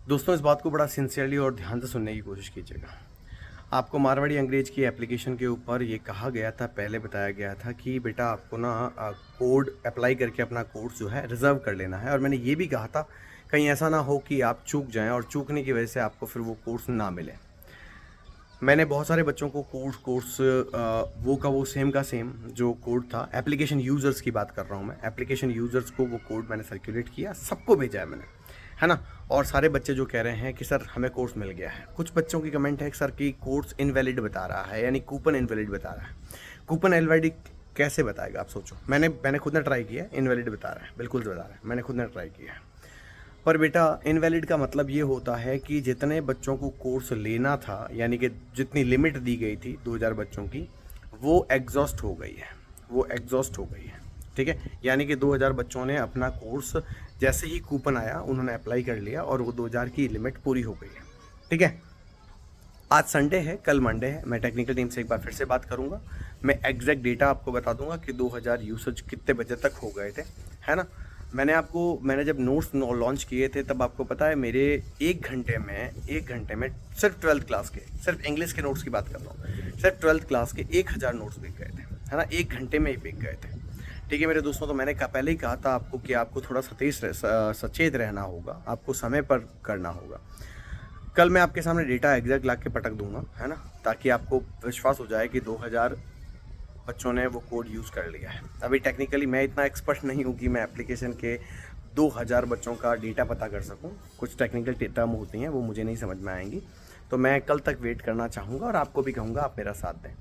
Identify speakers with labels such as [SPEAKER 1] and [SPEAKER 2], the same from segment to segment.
[SPEAKER 1] दोस्तों, इस बात को बड़ा सिंसियरली और ध्यान से सुनने की कोशिश कीजिएगा। आपको मारवाड़ी अंग्रेज की एप्लीकेशन के ऊपर ये कहा गया था, पहले बताया गया था कि बेटा आपको ना कोड अप्लाई करके अपना कोर्स जो है रिज़र्व कर लेना है। और मैंने ये भी कहा था कहीं ऐसा ना हो कि आप चूक जाएं और चूकने की वजह से आपको फिर वो कोर्स ना मिले। मैंने बहुत सारे बच्चों को कोर्स वो का वो सेम का सेम जो कोड था, एप्लीकेशन यूज़र्स की बात कर रहा हूँ मैं, एप्लीकेशन यूज़र्स को वो कोड मैंने सर्कुलेट किया, सबको भेजा है मैंने, है ना। और सारे बच्चे जो कह रहे हैं कि सर हमें कोर्स मिल गया है। कुछ बच्चों की कमेंट है कि सर कि कोर्स इनवैलिड बता रहा है, यानी कूपन इनवैलिड बता रहा है। कूपन इनवैलिड कैसे बताएगा आप सोचो। मैंने खुद ने ट्राई किया है, इनवैलिड बता रहा है, बिल्कुल बता रहा है, मैंने खुद ने ट्राई किया है। पर बेटा इनवैलिड का मतलब ये होता है कि जितने बच्चों को कोर्स लेना था, यानी कि जितनी लिमिट दी गई थी 2000 बच्चों की, वो एग्जॉस्ट हो गई है, वो एग्जॉस्ट हो गई है। ठीक है, यानी कि 2000 बच्चों ने अपना कोर्स जैसे ही कूपन आया उन्होंने अप्लाई कर लिया और वो 2000 की लिमिट पूरी हो गई है। ठीक है, आज संडे है, कल मंडे है, मैं टेक्निकल टीम से एक बार फिर से बात करूंगा। मैं एग्जैक्ट डेटा आपको बता दूंगा कि 2000 यूसेज कितने बजे तक हो गए थे, है ना। मैंने जब नोट्स लॉन्च किए थे तब आपको पता है मेरे एक घंटे में सिर्फ 12th क्लास के, सिर्फ इंग्लिश के नोट्स की बात कर रहा हूँ, सिर्फ 12th क्लास के 1000 नोट्स बिक गए थे, है ना, एक घंटे में ही बिक गए थे। ठीक है मेरे दोस्तों, तो मैंने पहले ही कहा था आपको कि आपको थोड़ा सचेत रहना होगा, आपको समय पर करना होगा। कल मैं आपके सामने डेटा एग्जैक्ट ला के पटक दूंगा, है ना, ताकि आपको विश्वास हो जाए कि 2000 बच्चों ने वो कोड यूज़ कर लिया है। अभी टेक्निकली मैं इतना एक्सपर्ट नहीं हूँ कि मैं एप्लीकेशन के 2000 बच्चों का डेटा पता कर सकूँ। कुछ टेक्निकल टर्म होती हैं वो मुझे नहीं समझ में आएंगी, तो मैं कल तक वेट करना चाहूँगा और आपको भी कहूँगा आप मेरा साथ दें।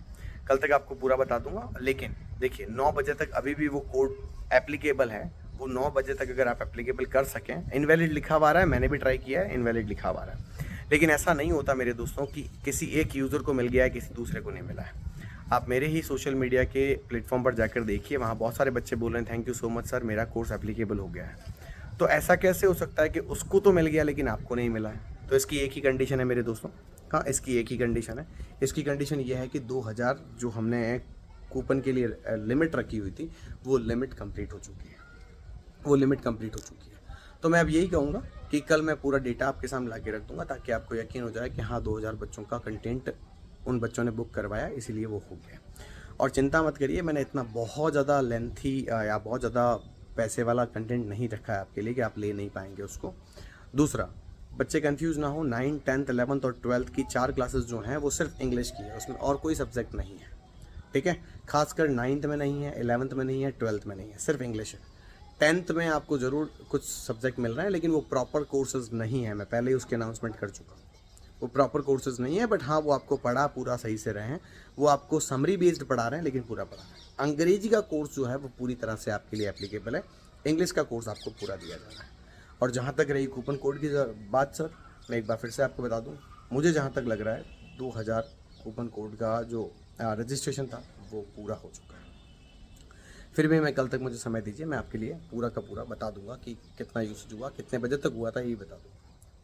[SPEAKER 1] कल तक आपको पूरा बता दूंगा। लेकिन देखिए 9 बजे तक अभी भी वो कोड एप्लीकेबल है। वो 9 बजे तक अगर आप एप्लीकेबल कर सकें, इनवैलिड लिखा हुआ रहा है, मैंने भी ट्राई किया है, इनवैलिड लिखा हुआ रहा है। लेकिन ऐसा नहीं होता मेरे दोस्तों कि किसी एक यूज़र को मिल गया है, किसी दूसरे को नहीं मिला है। आप मेरे ही सोशल मीडिया के प्लेटफॉर्म पर जाकर देखिए, वहाँ बहुत सारे बच्चे बोल रहे हैं thank you so much sir, मेरा कोर्स एप्लीकेबल हो गया है। तो ऐसा कैसे हो सकता है कि उसको तो मिल गया लेकिन आपको नहीं मिला है? तो इसकी एक ही कंडीशन है मेरे दोस्तों। हाँ, इसकी एक ही कंडीशन है। इसकी कंडीशन ये है कि 2000 जो हमने कूपन के लिए लिमिट रखी हुई थी, वो लिमिट कंप्लीट हो चुकी है, वो लिमिट कंप्लीट हो चुकी है। तो मैं अब यही कहूँगा कि कल मैं पूरा डेटा आपके सामने ला के रख दूंगा, ताकि आपको यकीन हो जाए कि हाँ 2000 बच्चों का कंटेंट उन बच्चों ने बुक करवाया, इसीलिए वो हो गया। और चिंता मत करिए, मैंने इतना बहुत ज़्यादा लेंथी या बहुत ज़्यादा पैसे वाला कंटेंट नहीं रखा है आपके लिए कि आप ले नहीं पाएंगे उसको। दूसरा, बच्चे कंफ्यूज ना हो, 9, 10th, 11th और 12th की 4 क्लासेस जो हैं वो सिर्फ इंग्लिश की है, उसमें और कोई सब्जेक्ट नहीं है। ठीक है, खासकर 9th में नहीं है, 11th में नहीं है, 12th में नहीं है, सिर्फ इंग्लिश है। 10th में आपको ज़रूर कुछ सब्जेक्ट मिल रहे हैं, लेकिन वो प्रॉपर कोर्सेज नहीं है, मैं पहले ही उसके अनाउंसमेंट कर चुका हूँ। वो प्रॉपर कोर्सेज नहीं है, बट हाँ वो आपको पढ़ा पूरा सही से रहे हैं, वो आपको समरी बेस्ड पढ़ा रहे हैं, लेकिन पूरा पढ़ा रहे हैं। अंग्रेजी का कोर्स जो है वो पूरी तरह से आपके लिए एप्लीकेबल है, इंग्लिश का कोर्स आपको पूरा दिया जा रहा है। और जहाँ तक रही कूपन कोड की बात सर, मैं एक बार फिर से आपको बता दूँ, मुझे जहाँ तक लग रहा है 2000 कूपन कोड का जो रजिस्ट्रेशन था वो पूरा हो चुका है। फिर भी मैं कल तक मुझे समय दीजिए, मैं आपके लिए पूरा का पूरा बता दूंगा कि कितना यूसेज हुआ, कितने बजे तक हुआ था, ये बता दूँगा।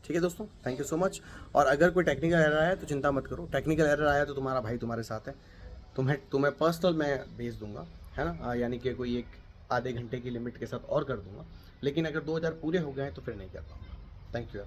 [SPEAKER 1] ठीक है दोस्तों, थैंक यू सो मच। और अगर कोई टेक्निकल एरर आया तो चिंता मत करो, टेक्निकल एरर आया तो तुम्हारा भाई तुम्हारे साथ है, तुम्हें पर्सनल मैं भेज दूंगा, है ना, यानी कि कोई एक आधे घंटे की लिमिट के साथ और कर दूंगा। लेकिन अगर 2000 पूरे हो गए हैं तो फिर नहीं कर पाऊँगा। Thank you.